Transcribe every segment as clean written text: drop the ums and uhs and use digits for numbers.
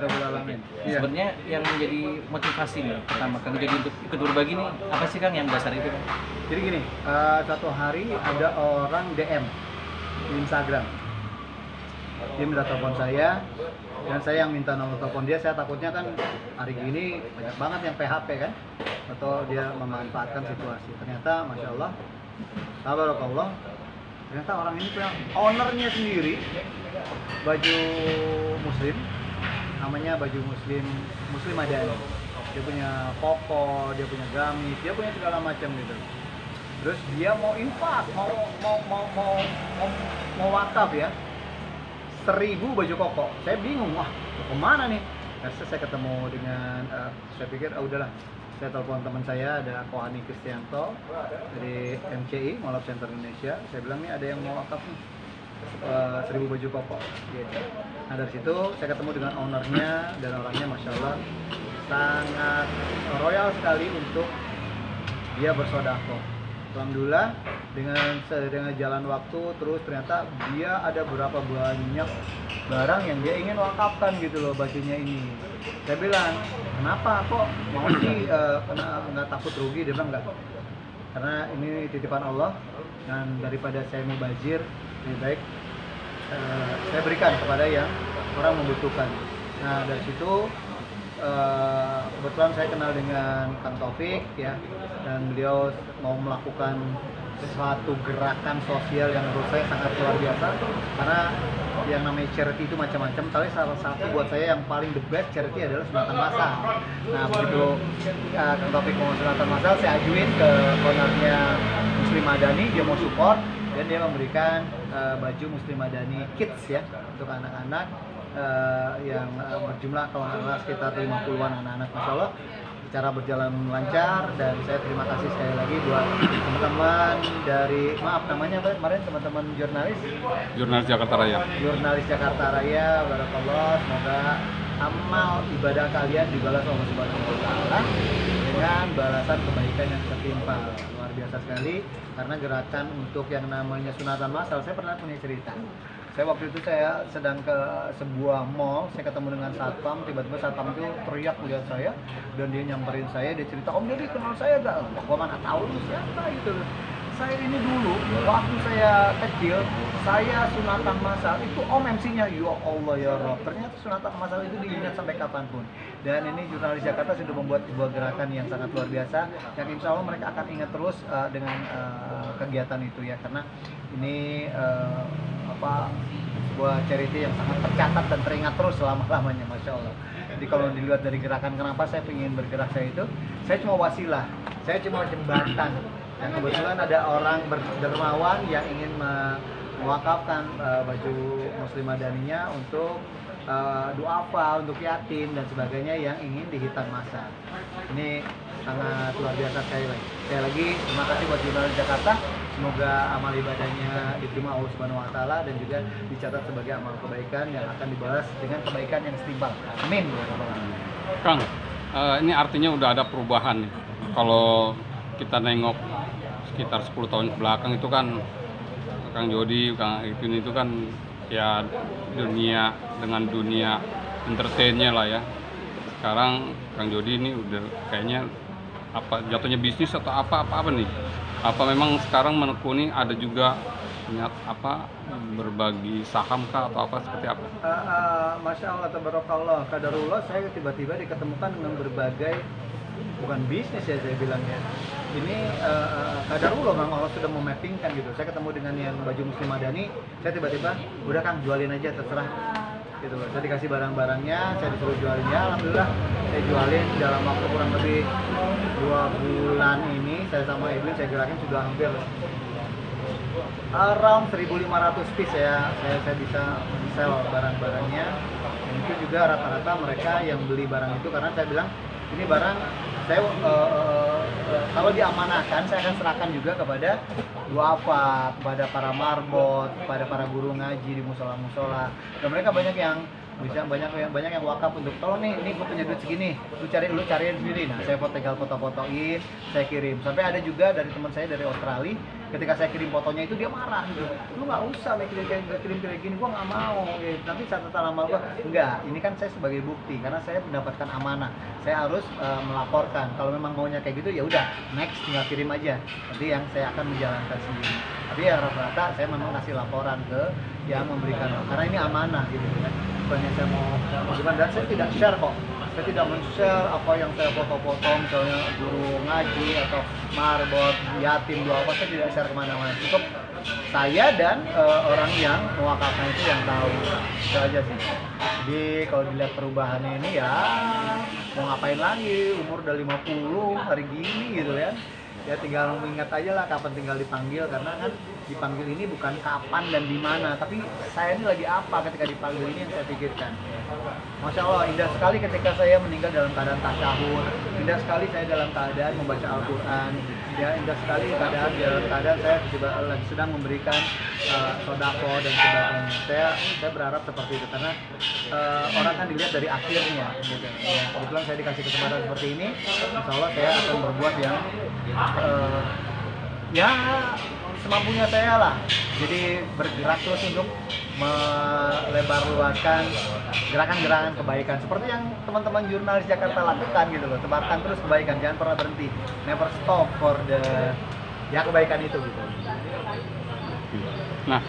Alhamdulillah alamin. Iya. Sebenarnya yang menjadi motivasi nih pertama Kang jadi untuk ikut berbagi nih apa sih Kang yang dasar itu Kang? Jadi gini, satu hari ada orang DM di Instagram. Dia minta telepon saya, dan saya yang minta nomor telepon dia. Saya takutnya kan hari ini banyak banget yang PHP kan, atau dia memanfaatkan situasi. Ternyata Masya Allah, tabarakallah, ternyata orang ini punya ownernya sendiri baju muslim, namanya baju muslim Madani. Dia punya koko, dia punya gamis, dia punya segala macam gitu. Terus dia mau infak, mau wakaf ya, 1000 baju koko. Saya bingung, wah kemana nih? Terus saya ketemu dengan, saya pikir udahlah, saya telepon teman saya, ada Kohani Kristianto dari MCI Mall of Center Indonesia. Saya bilang nih ada yang mau wakaf nih, 1000 baju koko gitu. Nah dari situ saya ketemu dengan ownernya, dan orangnya Masya Allah sangat royal sekali untuk dia bersodakoh. Alhamdulillah dengan jalan waktu terus ternyata dia ada berapa banyak barang yang dia ingin wakafkan gitu loh, bajunya ini. Saya bilang, kenapa kok mau sih nggak takut rugi? Dia bilang enggak, karena ini titipan Allah, dan daripada saya mubazir lebih baik saya berikan kepada yang orang membutuhkan. Nah dari situ kebetulan saya kenal dengan Kang Taufik ya, dan beliau mau melakukan sesuatu gerakan sosial yang menurut saya sangat luar biasa, karena yang namanya charity itu macam-macam, tapi salah satu buat saya yang paling the best charity adalah sunatan massal. Nah begitu Kang Taufik mau sunatan massal, saya ajuin ke ownernya Muslim Madani, dia mau support, dan dia memberikan baju Muslim Madani Kids ya, untuk anak-anak yang berjumlah kalau nggak salah sekitar 50-an anak-anak. Masya Allah cara berjalan lancar, dan saya terima kasih sekali lagi buat teman-teman dari, maaf namanya apa kemarin, teman-teman jurnalis Jakarta Raya. Jurnalis Jakarta Raya, barakallah, semoga amal ibadah kalian dibalas oleh Allah Subhanahu wa taala dengan balasan kebaikan yang setimpal. Luar biasa sekali, karena gerakan untuk yang namanya sunatan massal, saya pernah punya cerita. Saya waktu itu saya sedang ke sebuah mall, saya ketemu dengan satpam, tiba-tiba satpam itu teriak melihat saya, dan dia nyamperin saya, dia cerita, Om Deddy kenal saya gak? Gua mana tahu lu siapa gitu. Saya ini dulu, waktu saya kecil, saya sunatan massal, itu Om MC-nya, ya Allah ya Rob. Ternyata sunatan massal itu diingat sampai kapanpun. Dan ini jurnalis Jakarta sudah membuat sebuah gerakan yang sangat luar biasa, yang insya Allah mereka akan ingat terus dengan kegiatan itu ya, karena ini sebuah charity yang sangat tercatat dan teringat terus selama-lamanya, Masya Allah. Jadi kalau dilihat dari gerakan, kenapa saya ingin bergerak saya cuma wasilah, saya cuma jembatan. Yang kebetulan ada orang dermawan yang ingin mewakafkan baju Muslim Madaninya untuk duafa, untuk yatim dan sebagainya yang ingin dihitan massa. Ini sangat luar biasa sekali lagi. Sekali lagi terima kasih buat jurnalis Jakarta. Semoga amal ibadahnya diterima Allah Subhanahu wa taala, dan juga dicatat sebagai amal kebaikan yang akan dibalas dengan kebaikan yang setimpal. Amin. Kang, ini artinya udah ada perubahan nih. Kalau kita nengok sekitar 10 tahun ke belakang itu kan Kang Jody, Kang Ipin itu kan ya dunia dengan dunia entertainnya lah ya. Sekarang Kang Jody ini udah kayaknya apa jatuhnya bisnis atau apa nih? Apa memang sekarang menekuni ada juga niat berbagi saham kah atau apa seperti apa? Masya Allah, tabarakallah, qadarullah, saya tiba-tiba diketemukan dengan berbagai, bukan bisnis ya saya bilangnya, ini qadarullah, memang Allah sudah memappingkan gitu. Saya ketemu dengan yang baju Muslim Madani, saya tiba-tiba udah Kang jualin aja terserah gitu loh. Saya dikasih barang-barangnya, saya disuruh jualinnya, alhamdulillah saya jualin dalam waktu kurang lebih 2 bulan ini. Saya sama Iblis saya gerakin sudah hampir around 1.500 piece ya, saya bisa sell barang-barangnya. Dan itu juga rata-rata mereka yang beli barang itu, karena saya bilang ini barang saya kalau diamanahkan saya akan serahkan juga kepada duafa, kepada para marbot, kepada para guru ngaji di musola-musola. Dan mereka banyak yang Bisa banyak yang wakaf untuk tolong nih, ini gue punya duit segini, lu cariin sendiri. Nah, saya tinggal foto-fotoin, saya kirim. Sampai ada juga dari teman saya dari Australia, ketika saya kirim fotonya itu dia marah gitu. Lu nggak usah kirim kayak gini, gua nggak mau. Nanti catatan amal gua enggak. Ini kan saya sebagai bukti karena saya mendapatkan amanah. Saya harus melaporkan. Kalau memang maunya kayak gitu ya udah, next tinggal kirim aja. Nanti yang saya akan menjalankan sendiri. Tapi ya rata-rata saya memang kasih laporan ke yang memberikan, karena ini amanah gitu ya. Bukannya saya mau gimana, dan saya tidak share kok. Saya tidak men-share apa yang saya foto-foto, misalnya guru ngaji atau marbot, yatim, dua apa, saya tidak share kemana-mana. Cukup saya dan orang yang mewakafkan itu yang tahu. Itu aja sih. Jadi kalau dilihat perubahannya ini ya mau ngapain lagi, umur udah 50 hari gini gitu ya. Ya tinggal mengingat aja lah kapan tinggal dipanggil, karena kan dipanggil ini bukan kapan dan di mana, tapi saya ini lagi apa ketika dipanggil, ini yang saya pikirkan. Masya Allah, indah sekali ketika saya meninggal dalam keadaan tasyahud, indah sekali saya dalam keadaan membaca Al-Quran, ya indah sekali dalam keadaan saya lagi sedang memberikan sodako dan sebagainya. Saya berharap seperti itu, karena orang kan dilihat dari akhirnya gitu. Ya, kebetulan saya dikasih kesempatan seperti ini, insya Allah saya akan berbuat yang ya semampunya saya lah. Jadi bergerak terus untuk melebarluaskan gerakan-gerakan kebaikan seperti yang teman-teman jurnalis Jakarta lakukan gitu loh. Sebarkan terus kebaikan, jangan pernah berhenti, never stop for the ya kebaikan itu gitu. Nah,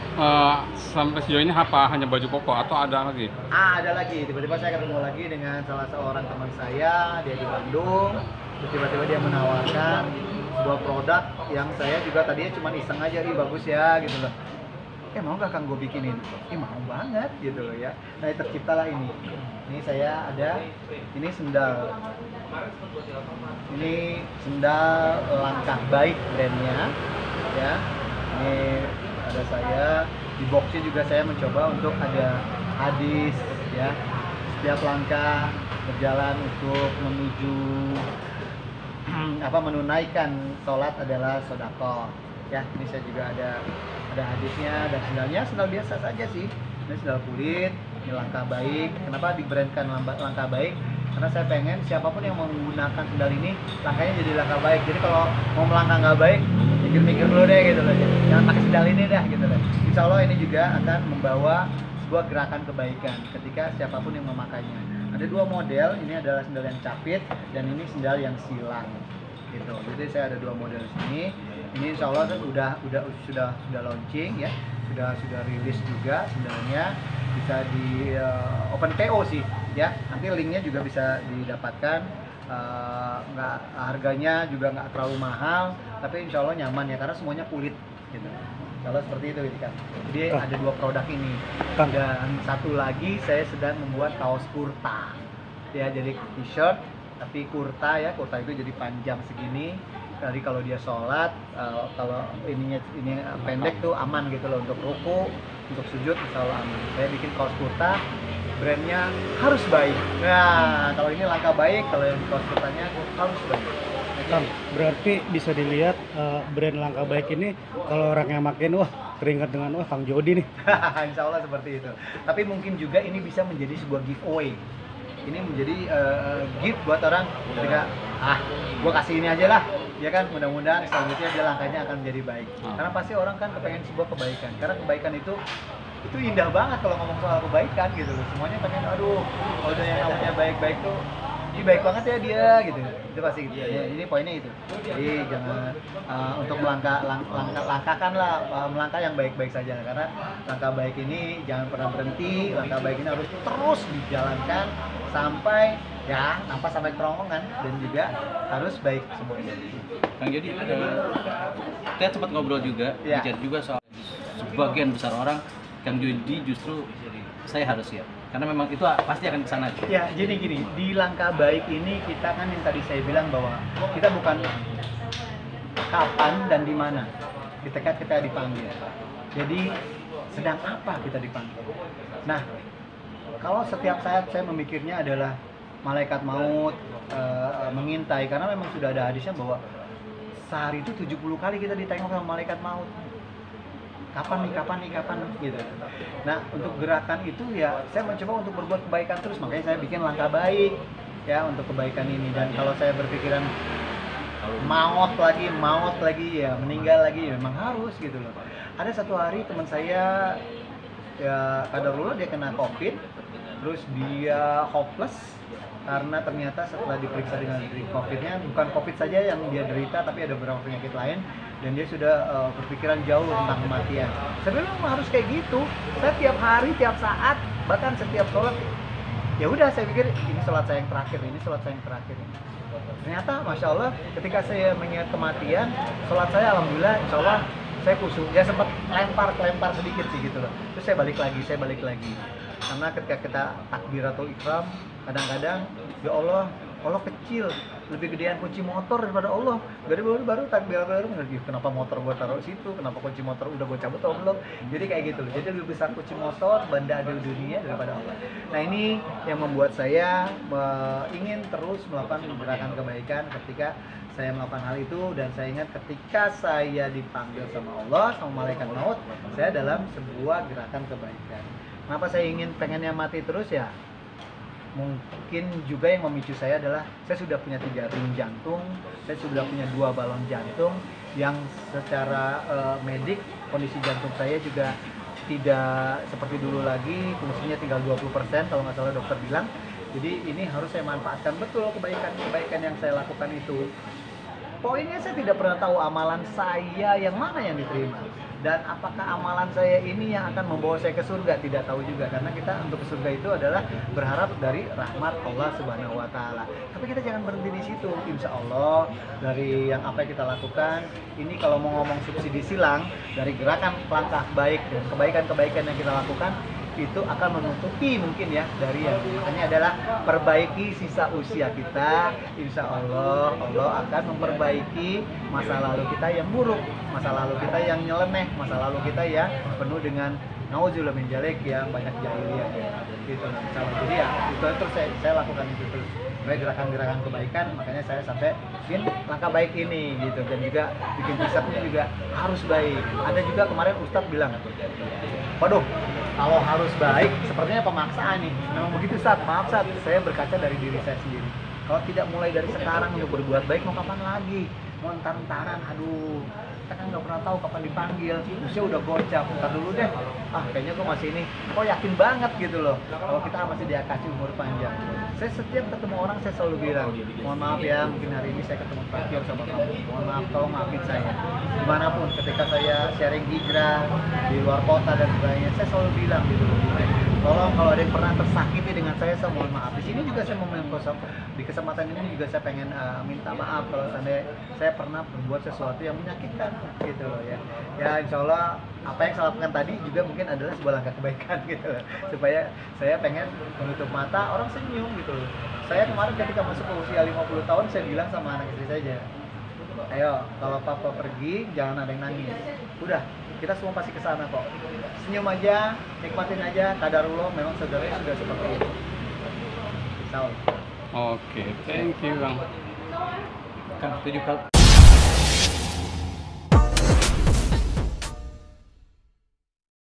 sampai sejauh ini apa hanya baju koko atau ada lagi? Ada lagi. Tiba-tiba saya ketemu lagi dengan salah seorang teman saya, dia di Bandung. Terus tiba-tiba dia menawarkan sebuah produk yang saya juga tadinya cuma iseng aja, ih bagus ya gitu loh. Mau nggak Kang gue bikinin? Mau banget gitu loh ya. Nah terciptalah ini. Ini saya ada, ini sendal. Ini sendal Langkah Baik brandnya, ya. Ini ada saya, di boxnya juga saya mencoba untuk ada hadis, ya. Setiap langkah berjalan untuk menuju menunaikan sholat adalah sodako, ya. Ini saya juga ada hadisnya, dan sendalnya sendal biasa saja sih. Ini sendal kulit, ini Langkah Baik. Kenapa dibrandkan Langkah Baik? Karena saya pengen siapapun yang mau menggunakan sendal ini, langkahnya jadi langkah baik. Jadi kalau mau melangkah nggak baik, mikir-mikir dulu deh gitu loh. Jangan pakai sendal ini dah gitu loh. Insya Allah ini juga akan membawa sebuah gerakan kebaikan ketika siapapun yang memakainya. Ada dua model, ini adalah sendal yang capit dan ini sendal yang silang gitu. Jadi saya ada dua model di sini. Ini insya Allah sudah launching ya, sudah rilis juga sendalnya, bisa di open PO sih ya. Nanti linknya juga bisa didapatkan. Nggak, harganya juga nggak terlalu mahal, tapi insya Allah nyaman ya, karena semuanya kulit gitu. Kalau seperti itu kan. Jadi ada dua produk ini. Dan satu lagi saya sedang membuat kaos kurta. Ya, jadi t-shirt tapi kurta ya. Kurta itu jadi panjang segini. Jadi kalau dia sholat, kalau ini pendek tuh aman gitu loh, untuk ruku, untuk sujud insya Allah aman. Saya bikin kaos kurta, brandnya Harus Baik. Nah, kalau ini Langkah Baik, kalau yang di kaos kurtanya Harus Baik. Kang, berarti bisa dilihat brand Langkah Baik ini kalau orang yang makin teringat dengan Kang Jody nih. Insya Allah seperti itu. Tapi mungkin juga ini bisa menjadi sebuah giveaway. Ini menjadi gift buat orang ketika gua kasih ini aja lah, ya kan, mudah-mudahan selanjutnya dia langkahnya akan menjadi baik. Karena pasti orang kan kepengen sebuah kebaikan. Karena kebaikan itu indah banget kalau ngomong soal kebaikan gitu loh. Semuanya pengen, aduh, kalau udah yang namanya baik-baik tuh, ini baik banget ya dia gitu. Itu pasti gitu ya. Ini poinnya itu. Jadi jangan untuk langkahkanlah melangkah yang baik-baik saja, karena langkah baik ini jangan pernah berhenti. Langkah baik ini harus terus dijalankan sampai sampai kerongkongan, dan juga harus baik semuanya. Kang Jody, kita sempat ngobrol juga, bicara juga soal sebagian besar orang Kang Jody justru saya harus siap, karena memang itu pasti akan kesana. Ya, jadi gini, di Langkah Baik ini kita kan yang tadi saya bilang bahwa kita bukan kapan dan di mana ketika kita dipanggil. Jadi sedang apa kita dipanggil. Nah, kalau setiap saat saya memikirnya adalah malaikat maut mengintai, karena memang sudah ada hadisnya bahwa sehari itu 70 kali kita ditengok sama malaikat maut. kapan nih gitu. Nah untuk gerakan itu ya saya mencoba untuk berbuat kebaikan terus, makanya saya bikin langkah baik ya untuk kebaikan ini. Dan kalau saya berpikiran maut lagi ya meninggal lagi ya memang harus gitu loh. Ada satu hari teman saya ya kadarullah dia kena COVID, terus dia hopeless karena ternyata setelah diperiksa dengan COVID-nya bukan COVID saja yang dia derita, tapi ada beberapa penyakit lain, dan dia sudah berpikiran jauh tentang kematian. Saya bilang harus kayak gitu. Saya tiap hari, tiap saat, bahkan setiap sholat, ya udah saya pikir ini sholat saya yang terakhir, Ternyata masya Allah ketika saya mengingat kematian, sholat saya alhamdulillah insya Allah saya khusyuk. Ya sempat lempar sedikit sih gitu loh. Terus saya balik lagi. Karena ketika kita takbiratul ihram, kadang-kadang ya Allah kecil, lebih gedean kunci motor daripada Allah. Dari baru takbiratul ihram, kenapa motor gua taruh situ, kenapa kunci motor udah gua cabut atau belum. Jadi kayak gitu loh. Jadi lebih besar kunci motor benda di dunia daripada Allah. Nah ini yang membuat saya ingin terus melakukan gerakan kebaikan ketika saya melakukan hal itu. Dan saya ingat ketika saya dipanggil sama Allah, sama malaikat maut, saya dalam sebuah gerakan kebaikan. Kenapa saya pengennya mati terus ya? Mungkin juga yang memicu saya adalah saya sudah punya 3 ring jantung, saya sudah punya 2 balon jantung yang secara medik kondisi jantung saya juga tidak seperti dulu lagi, fungsinya tinggal 20% kalau nggak salah dokter bilang. Jadi ini harus saya manfaatkan betul kebaikan yang saya lakukan itu. Poinnya saya tidak pernah tahu amalan saya yang mana yang diterima. Dan apakah amalan saya ini yang akan membawa saya ke surga? Tidak tahu juga, karena kita untuk ke surga itu adalah berharap dari rahmat Allah Subhanahu wa Ta'ala. Tapi kita jangan berhenti di situ. Insya Allah dari yang apa yang kita lakukan ini, kalau mau ngomong subsidi silang dari gerakan langkah baik dan kebaikan-kebaikan yang kita lakukan, itu akan menutupi mungkin ya dari yang makanya adalah perbaiki sisa usia kita. Insya Allah akan memperbaiki masa lalu kita yang buruk, masa lalu kita yang nyeleneh, masa lalu kita yang penuh dengan nauzubillah min dzalik, yang banyak jahiliyah gitu. Jadi ya itu terus saya lakukan itu terus. Gerakan-gerakan kebaikan, makanya saya sampai bikin langkah baik ini gitu, dan juga bikin risetnya juga harus baik. Ada juga kemarin Ustadz bilang, waduh kalau harus baik sepertinya pemaksaan nih. Memang begitu Ustadz, maaf Ustadz, saya berkaca dari diri saya sendiri. Kalau tidak mulai dari sekarang untuk berbuat baik, mau kapan lagi? Mau entar-entaran, aduh kita kan nggak pernah tahu kapan dipanggil, usia udah gocap, ntar dulu deh, kayaknya gue masih ini, kok yakin banget gitu loh kalau kita masih dikasih umur panjang. Saya setiap ketemu orang saya selalu bilang, mohon maaf ya, mungkin hari ini saya ketemu terakhir sama kamu, mohon maaf, tolong maafin saya. Dimanapun ketika saya sharing hijrah di luar kota dan sebagainya, saya selalu bilang gitu, tolong kalau ada yang pernah tersakiti dengan saya mohon maaf. Di sini juga saya mau di kesempatan ini juga saya pengen minta maaf kalau seandainya saya pernah berbuat sesuatu yang menyakitkan gitu loh ya. Ya insya Allah apa yang saya lakukan tadi juga mungkin adalah sebuah langkah kebaikan gitu loh, supaya saya pengen menutup mata orang senyum gitu loh. Saya kemarin ketika masuk ke usia 50 tahun saya bilang sama anak istri saja, ayo kalau papa pergi jangan ada yang nangis, udah kita semua pasti kesana kok, senyum aja, nikmatin aja, kadarullah memang saudaranya sudah seperti itu. Oke, thank you Bang. Kang,